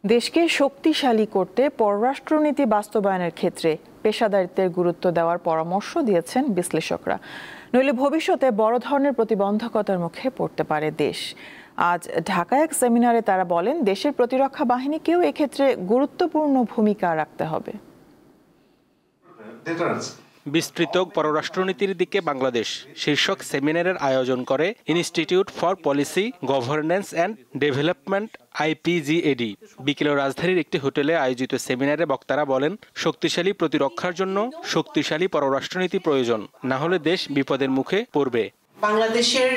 দেশকে শক্তিশালী করতে পররাষ্ট্রনীতি বাস্তবায়নের ক্ষেত্রে পেশাদারিত্বের গুরুত্ব দেওয়ার পরামর্শ দিয়েছেন বিশ্লেষকরা। নইলে ভবিষ্যতে বড় ধরনের প্রতিবন্ধকতার মুখে পড়তে পারে দেশ। আজ ঢাকায় এক সেমিনারে তারা বলেন, দেশের প্রতিরক্ষা বাহিনীকেও এক্ষেত্রে গুরুত্বপূর্ণ ভূমিকা রাখতে হবে। বিস্তৃত পররাষ্ট্রনীতির দিকে বাংলাদেশ শীর্ষক সেমিনারের আয়োজন করে institute for policy governance and development IPGAD। বিকেলে রাজধানীর একটি হোটেলে আয়োজিত সেমিনারে বক্তারা বলেন, শক্তিশালী প্রতিরক্ষার জন্য শক্তিশালী পররাষ্ট্রনীতি প্রয়োজন, না হলে দেশ বিপদের মুখে পড়বে। বাংলাদেশের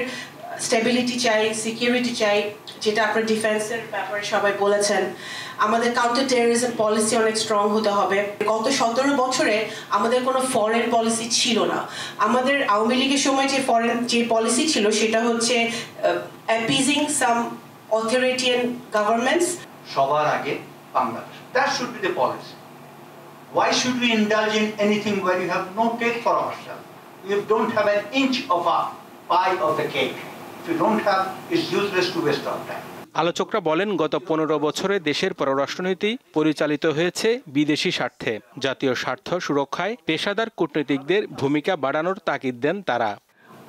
স্টেবিলিটি চাই, সিকিউরিটি চাই, যেটা আপনার ডিফেন্সের ব্যাপারে সবাই বলেছেন। আমাদের কাউন্টার টেররিজম পলিসি অনেক স্ট্রং হতে হবে। গত 17 বছরে আমাদের কোনো ফরেন পলিসি ছিল না। আমাদের আওয়ামী লীগের সময় যে পলিসি ছিল সেটা হচ্ছে অ্যাপিজিং সাম অথরিটিয়ান গভর্নমেন্টস। সবার আগে Bangladesh, that should be the policy. Why should we indulge in anything where you have no take for ourselves? You don't have an inch of a pie of the cake. If you don't have, it's useless to waste our time. আলোচকরা বলেন, গত 15 বছরে দেশের পররাষ্ট্রনীতি পরিচালিত হয়েছে বিদেশি স্বার্থে। জাতীয় স্বার্থ সুরক্ষায় পেশাদার কূটনীতিকদের ভূমিকা বাড়ানোর তাগিদ দেন তারা।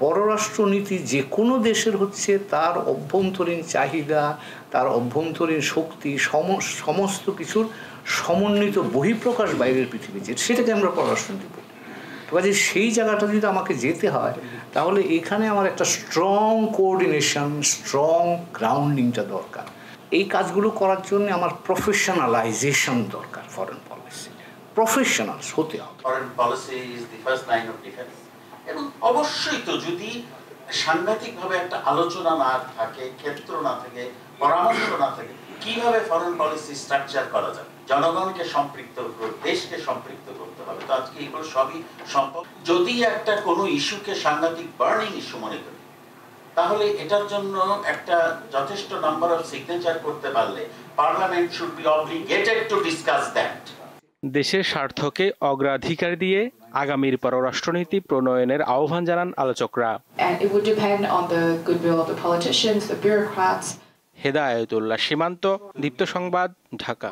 পররাষ্ট্রনীতি যে কোনো দেশের হচ্ছে তার অভ্যন্তরীণ চাহিদা, তার অভ্যন্তরীণ শক্তি, সমস্ত কিছুর সমন্বিত বহিঃপ্রকাশ বাইরের পৃথিবী, সেটাকে আমরা পররাষ্ট্রনীতি বলি। কাজে সেই জায়গাটা যদি আমাকে যেতে হয়, তাহলে এখানে আমার একটা স্ট্রং কোঅর্ডিনেশন, স্ট্রং গ্রাউন্ডিংটা দরকার। এই কাজগুলো করার জন্য আমার প্রফেশনালাইজেশন দরকার। ফরেন পলিসি প্রফেশনালস হতে হবে। Foreign policy is the first line of defence. এবং অবশ্যই তো যদি সাংঘাতিকভাবে একটা আলোচনা না থাকে, ক্ষেত্র না থাকে, পরামর্শ না থাকে, কিভাবে ফরেন পলিসি স্ট্রাকচার করা যায়? জনগণকে সম্পৃক্ত করতে, দেশকে সম্পৃক্ত করতে হবে। তো আজকে এগুলো সবই সম্ভব। যদি একটা কোনো ইস্যুকে সাংঘাতিক বার্নিং ইস্যু মনে করি, তাহলে এটার জন্য একটা যথেষ্ট নাম্বার অফ সিগনেচার করতে পারলে parliament should be obligated to discuss that. দেশের স্বার্থকে অগ্রাধিকার দিয়ে আগামীর পররাষ্ট্রনীতি প্রণয়নের আহ্বান জানান আলোচকরা। হেদায়েতুল্লাহ সীমান্ত, দীপ্ত সংবাদ, ঢাকা।